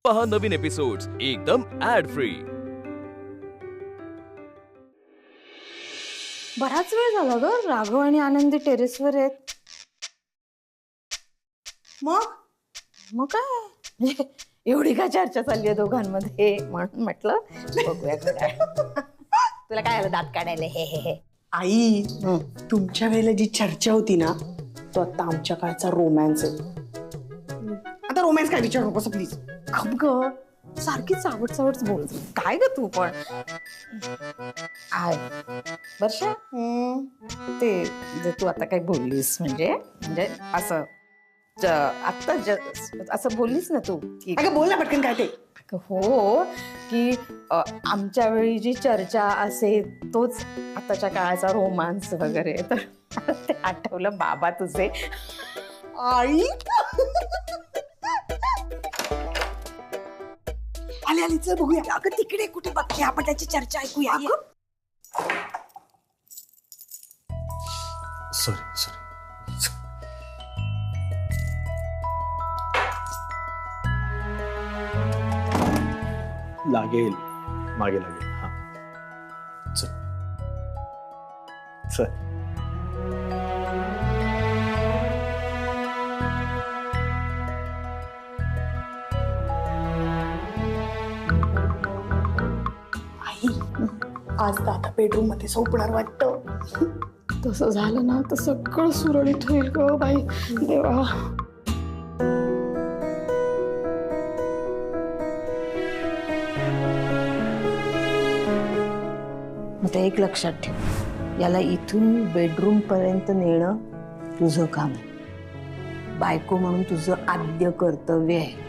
पहा नवीन एपिसोड्स एकदम add free. बराच वेळ झाला ग, राघव आणि आनंदी टेरेसवर आहेत. मग काय एवढी का चर्चा चालली आहे दोघांमध्ये, म्हणून म्हटलं बघूया काय. तुला काय आलं दात काढायला? हे आई, तुमच्या वेळेला जी चर्चा होती ना, तो आता आमच्या काळचा रोमॅन्स आहे. आता रोमॅन्स काय विचारू नकोस प्लीज. ग सारखी चावट बोल काय ग तू पण. वर्षा, ते जे तू आता काय बोललीस म्हणजे असं आता असं बोललीस ना तू की अगं बोल ना पटकन काय ते. हो की आमच्या वेळी जी चर्चा असे तोच आताच्या काळाचा रोमांस वगैरे. तर ते आठवलं बाबा तुझे. आई आली आली, चल बघूया. अगं तिकडे कुठे बघ, आपण त्याची चर्चा ऐकूया. सॉरी लागेल, मागे लागेल. हा चल चल. आई, आज दादा बेडरूम मध्ये झोपणार वाटतं. तसं झालं ना तर सगळं सुरळीत होईल ग बाई. देवा. मग एक लक्षात ठेव, याला इथून बेडरूम पर्यंत नेणं तुझं काम आहे. बायको म्हणून तुझं आद्य कर्तव्य आहे.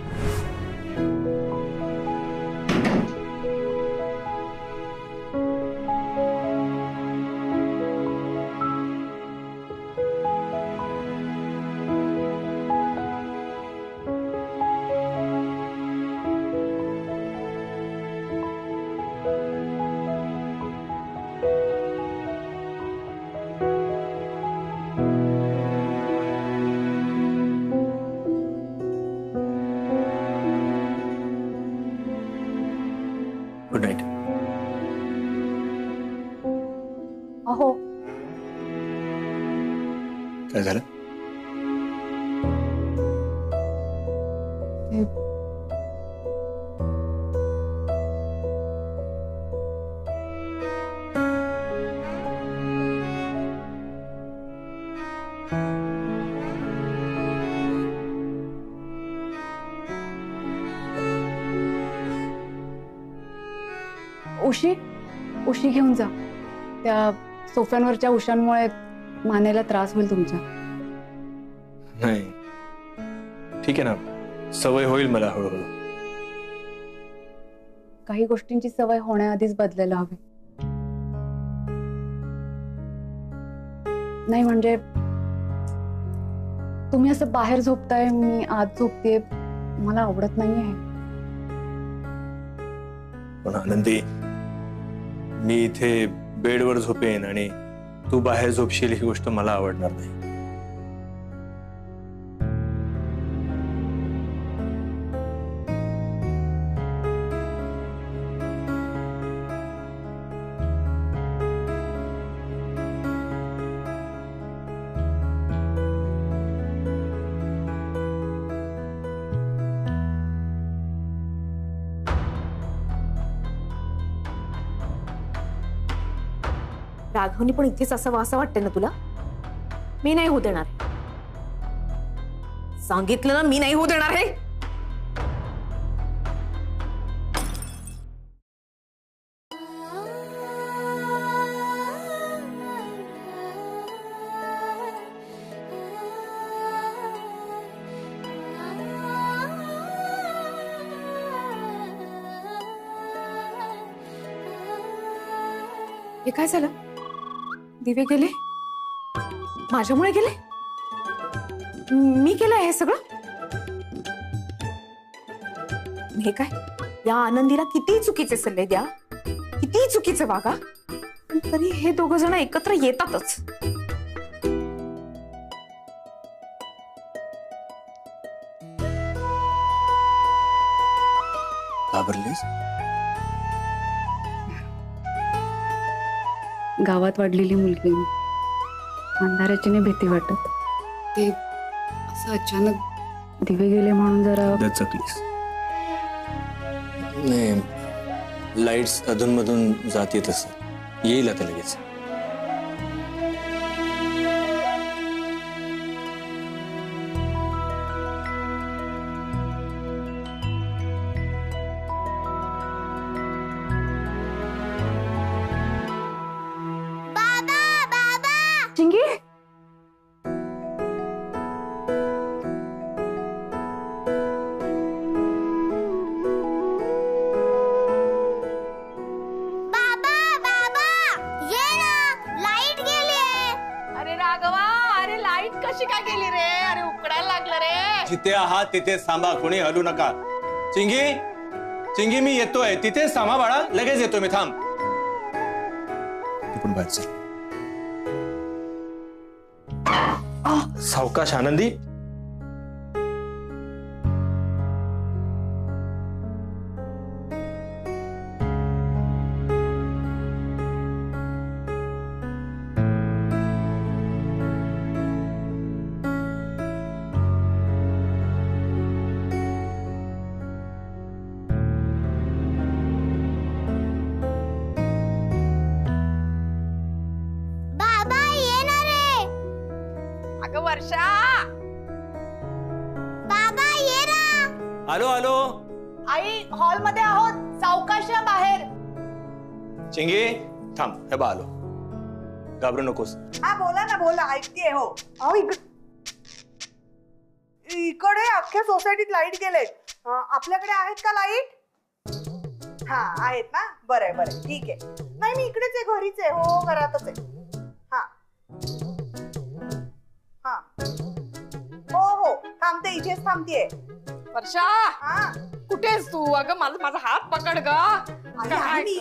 Good night. अहो काय झालं? उशी घेऊन जा. त्या सोफ्यांवरच्या उशांमुळे मानेला त्रास होईल तुमच्या. नाही ठीक आहे ना, सवय होईल मला हळूहळू. काही गोष्टींची सवय होण्याआधीच बदलायला हवी. नाही म्हणजे तुम्ही असं बाहेर झोपताय, मी आत झोपतेय, मला आवडत नाहीये. पण आनंदी, मी इथे बेडवर झोपेन आणि तू बाहेर झोपशील ही गोष्ट मला आवडणार नाही. राघवनी पण इथेच असावं असं वाटतं ना तुला? मी नाही होऊ देणार. सांगितलं ना, मी नाही होऊ देणार आहे. हे काय झालं? दिवे गेले? माझ्यामुळे गेले? मी केलंय हे सगळं? हे काय? या आनंदीला किती चुकीचे सल्ले द्या, किती चुकीचे वागा, तरी हे दोघं जण एकत्र येतातच. घाबरलीस? गावात वाढलेली मुलगी मी. अंधाराची नाही भीती वाटत. ते असं अचानक दिवे गेले म्हणून जरा दचकलीस? नाही, लाईट्स अधूनमधून जात येत असत. येईल आता लगेच. चिंगी, अरे राघवा, अरे लाईट कशी काय गेली रे? अरे उकडायला लागलं रे. जिथे आहात तिथे थांबा, कोणी हलू नका. चिंगी, चिंगी, मी येतोय. तिथे थांबा बाळा, लगेच येतोय मी. थांब. तू पण बाहेर चल. सावकाश आनंदी. अगं वर्षा, आलो आलो. आई हॉल मध्ये आहोत. सावकाशा बाहेर. चिंगी थांब. हे बा आलो. घाबरू नकोस. हा बोला ना, बोला, ऐकतेय. हो. अहो इकडे अख्ख्या सोसायटीत लाईट गेलेत. आपल्याकडे आहेत का लाईट? हा आहेत ना. बरं बरं, ठीक आहे. नाही, मी इकडेच आहे, घरीच आहे. हो, घरातच आहे. हा हा, हो हो, थांबते, इथेच थांबतेय. वर्षा, हा, कुठेस तू? अगं माझा हात पकड ग. आहे मी.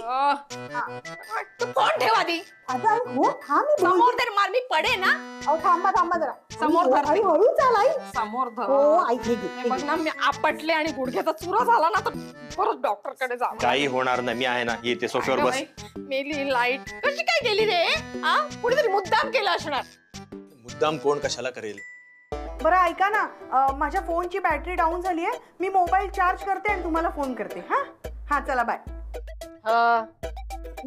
तू फोन ठेव आधी. हो, थांब, मी समोर तर मार, मी पडे ना. अहो, थांबा थांबा जरा. समोर धर. आई, हळू चाल आई. समोर धर. हो, आई, हे घे, हे बघ घे. ना, मी आपटले आणि गुडघ्याचा चुरा झाला ना तर परत डॉक्टर कडे जा. काही होणार नाही. मी आहे ना. येते सोफ्यावर बस. मेली लाईट कशी काय गेली रे? कुणीतरी मुद्दाम केलं असणार. मुद्दाम कोण कशाला करेल? बरं ऐका ना, माझ्या फोनची बॅटरी डाऊन झाली आहे. मी मोबाईल चार्ज करते आणि तुम्हाला फोन करते. हा हा, चला बाय.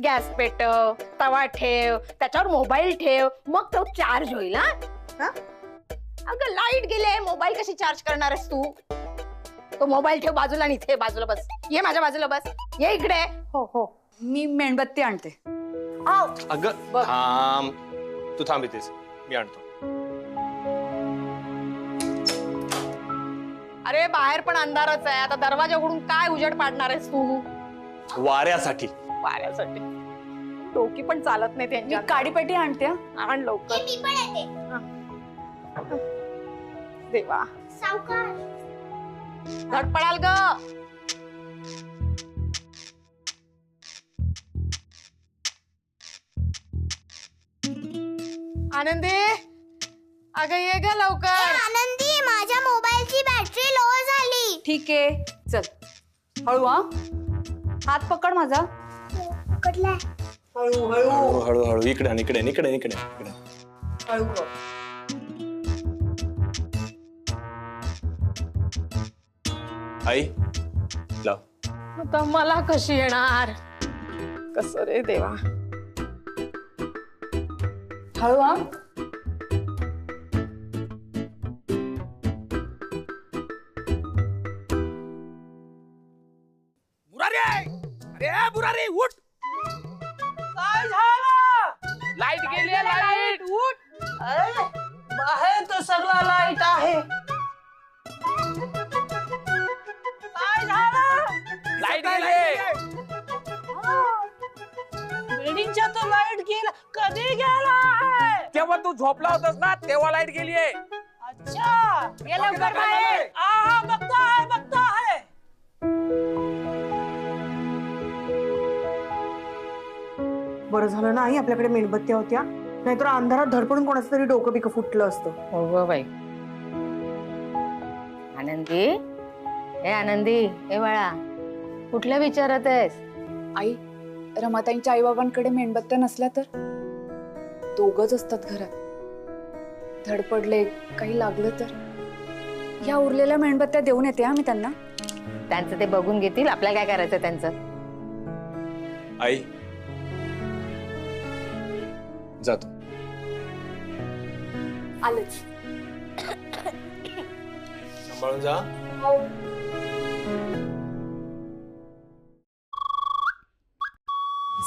गॅस पेटव, तवा ठेव, त्याच्यावर मोबाईल ठेव, मग तो चार्ज होईल. हा? अगं लाईट गेले, मोबाईल कशी चार्ज करणार आहेस तू? तो मोबाईल ठेव बाजूला आणि इथे बाजूला बस. ये माझ्या बाजूला बस. ये इकडे. हो हो, मी मेणबत्ती आणते. अगं थांब. तू थांब इथेच, मी आणतो. अरे बाहेर पण अंधारच आहे. आता दरवाजा उघडून काय उजेड पाडणार आहेस तू? वाऱ्यासाठी. वाऱ्यासाठी डोकी पण चालत नाही मी त्यांच्या. काडीपेटी आणते. आण लवकर. देवा, धडपडाल ग. आनंदी, अगं ये ग लवकर. आनंदी, माझ्या मोबाईलची बॅटरी लो झाली. ठीक आहे, चल. हळू. हा, हात पकड माझा. पकडलाय. हळू हळू हळू हळू हळू. इकडे आण, इकडे इकडे इकडे इकडे. हळू कर. आई लाव. आता मला कशी येणार? कस रे देवा. हळू. हा, अरे बुरारी उठ. काय झालं? लाईट गेली, लाईट उठ. अरे बाहेर तर सगळा लाईट आहे. काय झालं? लाईट गेली. बिल्डिंगच्या तो लाईट गेला. कधी गेला आहे? तेव्हा तू झोपला होतास ना, तेव्हा लाईट गेलीये. अच्छा, ये लवकर बाहेर. हा, बघता आहे. बरं झालं नाही आपल्याकडे मेणबत्त्या होत्या, नाहीतर अंधारात धडपडून कोणाचं तरी डोकं बिकं फुटलं असतं. हो ग बाई. आनंदी, हे आनंदी, हे बाळा, कुठल्या विचारात आहेस? आई, रमाताईंच्या आईबाबांकडे मेणबत्त्या नसल्या तर दोघच असतात घरात. धडपडले काही लागलं तर या उरलेल्या मेणबत्त्या देऊन येते मी त्यांना. त्यांचं ते बघून घेतील, आपल्याला काय करायचं त्यांचं. आई जातो. आलेच. सांभाळून जा.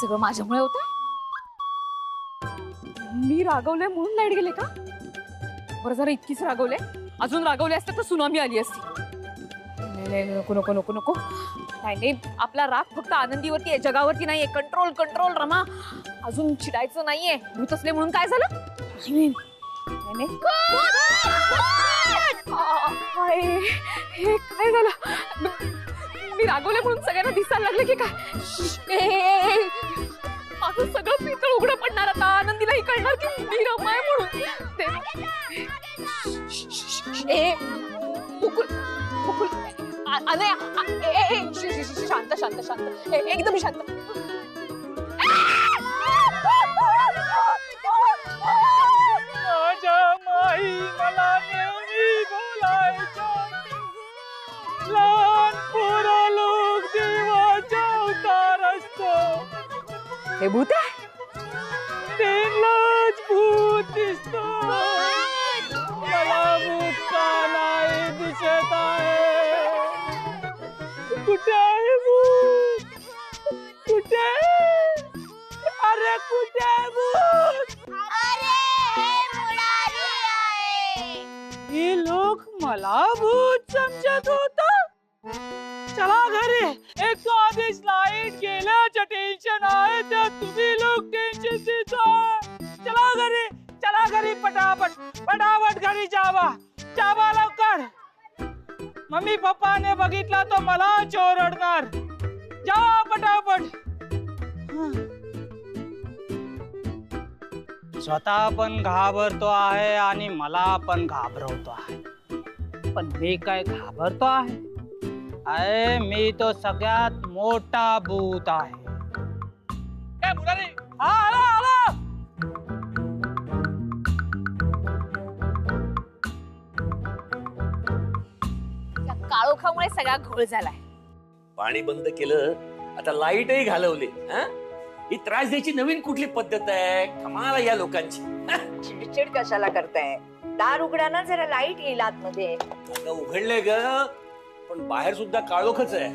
सगळं माझ्यामुळे होतं. मी रागवले म्हणून लाईट गेले का? बरं, जरा इतकीच रागवले, अजून रागवले असते तर सुनामी आली असती. नाही नाही, नको नको नको नको. नाही नाही, आपला राग फक्त आनंदीवरती आहे, जगावरती नाहीये. Control control Rama. अजून चिडायचं नाहीये. भूत असले म्हणून काय झालं? नाही नाही. काय हे काय झालं? मी रागवले म्हणून सगळ्यांना दिसायला लागले की काय? माझं सगळं पितळ उघडं पडणार आता. आनंदीलाही कळणार की मी रमा आहे म्हणून. शांत शांत शांत, एकदम शांत. माझ्या माई मला नेहमी बोलायच्या, लहान पोरं लोक देवाचा अवतार असतो. हे भूत आहे? त्यांनाच भूत दिसतो. मला भूत का नाही दिसत आहे? कुठे आहे भूत? कुठे? अरे कुठे आहे भूत? हे लोक मला भूत समजत होता. चला घरी. एक तो आधीच लाईट गेल्याचं टेन्शन आहे, तर तुम्ही लोक टेन्शन देताय. चला घरी पटापट पटापट घरी जावा. जावा लवकर. मम्मी पप्पाने बघितला तो मला ओरडणार. जा पटापट. स्वतः पण घाबरतो आहे आणि मला पण घाबरवतो आहे. पण मी काय घाबरतो आहे? अरे मी तो सगळ्यात मोठा भूत आहे. आलो. या काळोखामुळे सगळा घोळ झालाय. पाणी बंद केलं, आता लाईटही घालवली. ही त्रास द्यायची नवीन कुठली पद्धत आहे? कमाल आहे या लोकांची. चिडचिड कशाला करताय? दार उघडा ना, जरा लाईट येईल आतमध्ये. आता उघडले ग, पण बाहेर सुद्धा काळोखच आहे.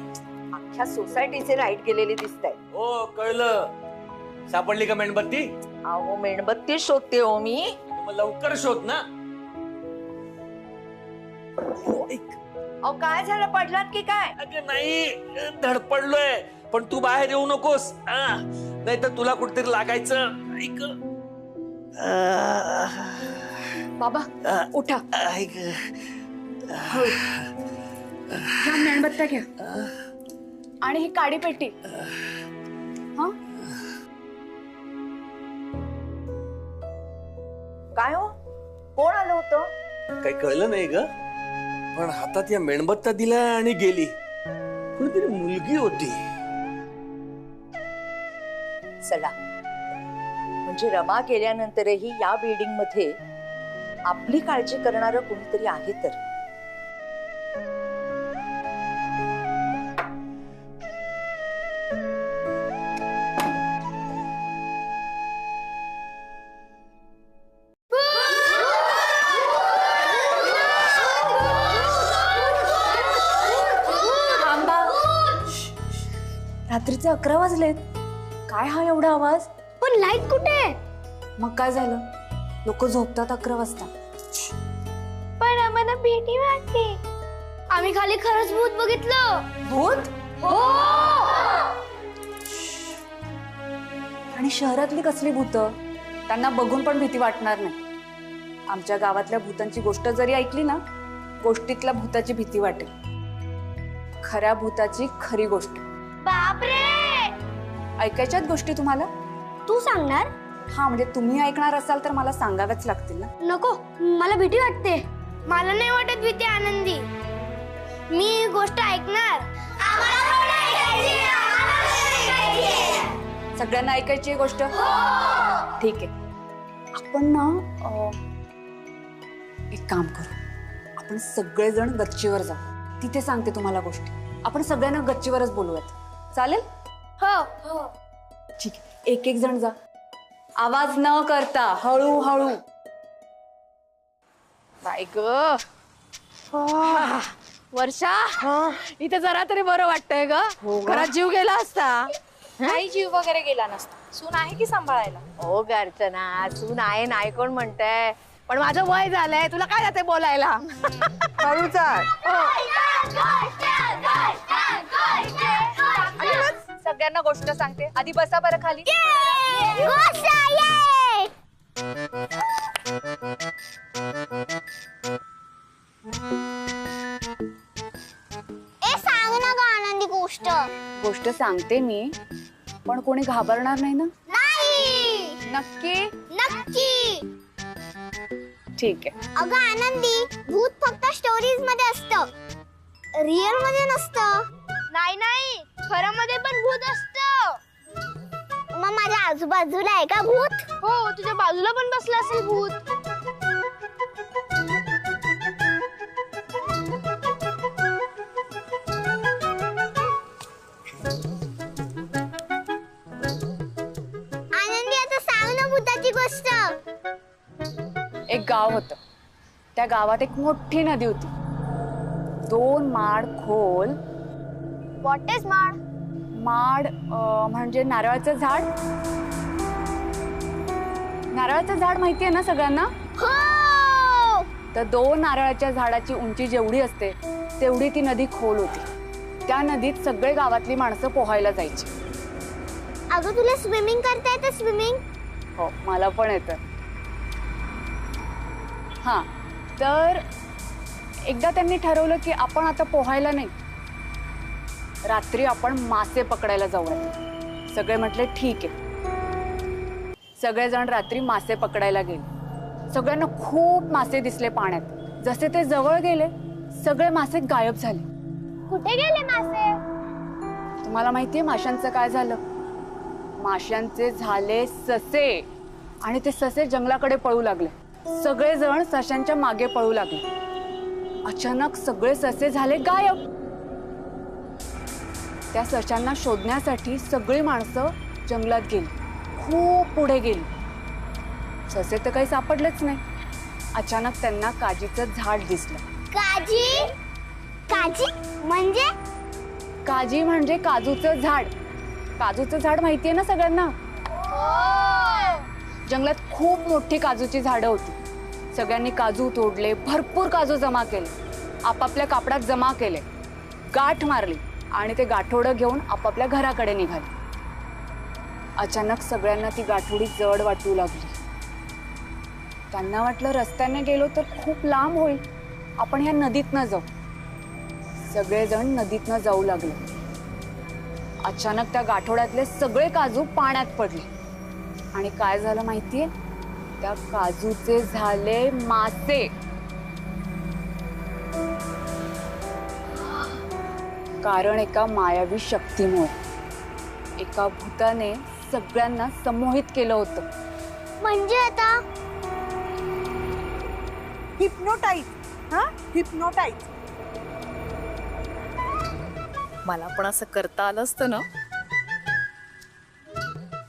अख्ख्या सोसायटीचे लाईट गेलेली दिसत आहे. हो कळलं. सापडली का मेणबत्ती? अहो मेणबत्ती शोधते हो मी. मग लवकर शोध ना. अहो काय झालं, पडलात की काय? अगं नाही, धडपडलोय. पण तू बाहेर येऊ नकोस, नाही तर तुला कुठेतरी लागायचं. ऐक बाबा उठा. ऐक, ह्या मेणबत्त्या घ्या आणि ही काडी पेटी. हा, काय हो, कोण आलं होतं? काही कळलं नाही ग, पण हातात या मेणबत्त्या दिल्या आणि गेली. कोणीतरी मुलगी होती. चला, म्हणजे रमा गेल्यानंतरही या बिल्डिंग मध्ये आपली काळजी करणारं कोणीतरी आहे तर. रात्रीचे 11 वाजलेत. काय हा एवढा आवाज? पण लाईट कुठे? मग काय झालं? लोक झोपतात 11 वाजता. पण आम्हाला भीती वाटते. आम्ही खाली खरंच भूत बघितलं. भूत? हो. आणि शहरातली कसली भूत? त्यांना बघून पण भीती वाटणार नाही. आमच्या गावातल्या भूतांची गोष्ट जरी ऐकली ना, गोष्टीतल्या भूताची भीती वाटेल. खऱ्या भूताची खरी गोष्ट. बापरे, ऐकायच्यात गोष्टी तुम्हाला? तू सांगणार? हा, म्हणजे तुम्ही ऐकणार असाल तर मला सांगाव्याच लागतील ना. नको, मला भीती वाटते. मला नाही वाटत भीती आनंदी. मी गोष्ट ऐकणार. आम्हाला सगळ्यांना ऐकायची आहे गोष्ट? ठीक आहे. आपण ना एक काम करू, आपण सगळेजण गच्चीवर जाऊ. तिथे सांगते तुम्हाला गोष्टी. आपण सगळ्यांना गच्चीवरच बोलूयात, चालेल? हो. ठीक आहे. एक एक जण जा, आवाज न करता हळूहळू. बाई ग वर्षा, इथे जरा तरी बरं वाटतंय ग. घरात जीव गेला असता. काही जीव वगैरे गेला नसता. सून आहे की सांभाळायला. हो ग अर्चना, सून आहे नाही कोण म्हणतंय, पण माझं वय झालंय, तुला काय जाते बोलायला. हळू चाल. सगळ्यांना गोष्ट सांगते. आधी बसा बरं खाली. सांग ना ग आनंदी गोष्ट. गोष्ट सांगते मी, पण कोणी घाबरणार नाही ना? नाही. नक्की? नक्की. ठीक आहे. अगं आनंदी, भूत फक्त स्टोरीज मध्ये असतं, रिअल मध्ये नसतं. नाही, खरं मध्ये पण भूत असतं. मग माझ्या आजूबाजूला आहे का भूत? हो, तुझ्या बाजूला पण बसलं असेल भूत. आनंदी, आता सांग ना भूताची गोष्ट. एक गाव होतं. त्या गावात एक मोठी नदी होती, 2 माड खोल. व्हॉट इज माड? माड म्हणजे नारळाचं झाड. नारळाचं झाड माहितीये ना सगळ्यांना? हो. तर 2 नारळाच्या झाडाची उंची जेवढी असते तेवढी ती नदी खोल होती. त्या नदीत सगळे गावातली माणसं पोहायला जायची. अगं तुला स्विमिंग करता येतं? स्विमिंग? हो, मला पण येतं. हा, तर एकदा त्यांनी ठरवलं की आपण आता पोहायला नाही, रात्री आपण मासे पकडायला जाऊया. सगळे म्हटले ठीक आहे. सगळेजण रात्री मासे पकडायला गेले. सगळ्यांना खूप मासे दिसले पाण्यात. जसे ते जवळ गेले, सगळे मासे गायब झाले. कुठे गेले मासे? तुम्हाला माहितीये माशांचं काय झालं? माशांचे झाले ससे, आणि ते ससे जंगलाकडे पळू लागले. सगळेजण सशांच्या मागे पळू लागले. अचानक सगळे ससे झाले गायब. त्या सशांना शोधण्यासाठी सगळी माणसं जंगलात गेली, खूप पुढे गेली. ससे तर काही सापडलेच नाही. अचानक त्यांना काजीचं झाड दिसलं. काजी? काजी म्हणजे? काजी म्हणजे काजूचं झाड. काजूचं झाड माहितीये ना सगळ्यांना? जंगलात खूप मोठी काजूची झाडं होती. सगळ्यांनी काजू तोडले, भरपूर काजू जमा केले, आपापल्या कापडात जमा केले, गाठ मारली आणि ते गाठोडं घेऊन आपापल्या घराकडे निघाले. अचानक सगळ्यांना ती गाठोडी जड वाटू लागली. त्यांना वाटलं रस्त्याने गेलो तर खूप लांब होईल, आपण ह्या नदीतनं जाऊ. सगळेजण नदीतनं जाऊ लागले. अचानक त्या गाठोड्यातले सगळे काजू पाण्यात पडले आणि काय झालं माहितीये? त्या काजूचे झाले मासे. कारण एका मायावी शक्तीमुळे, एका भूताने सगळ्यांना संमोहित केलं होतं. म्हणजे आता हिप्नोटाईज. हिप्नोटाईज. मला पण असं करता आलं असतं ना,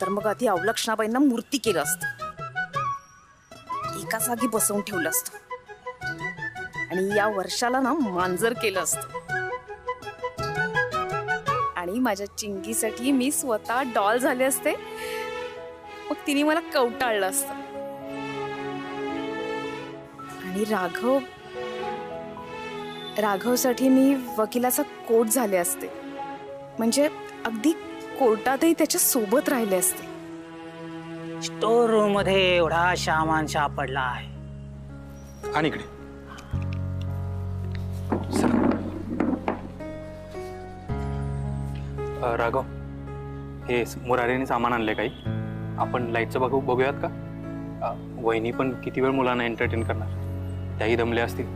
तर मग आधी अवलक्षणाबाईंना मूर्ती केलं असतं, एका जागी बसवून ठेवलं असतं आणि या वर्षाला ना मांजर केलं असतं आणि माझ्या चिंगीसाठी मी स्वतः डॉल झाले असते. मग तिने मला कवटाळलं असतं आणि राघवसाठी मी वकिलाचा कोट झाले असते, म्हणजे अगदी कोर्टातही त्याच्या सोबत राहिले असते. स्टोर रूम मध्ये एवढा सामान सापडला आहे. आणि इकडे राघव, हे मुरारीने सामान आणले काही. आपण लाईटचं बघूयात का? वहिनी पण किती वेळ मुलांना एंटरटेन करणार, त्याही दमले असतील.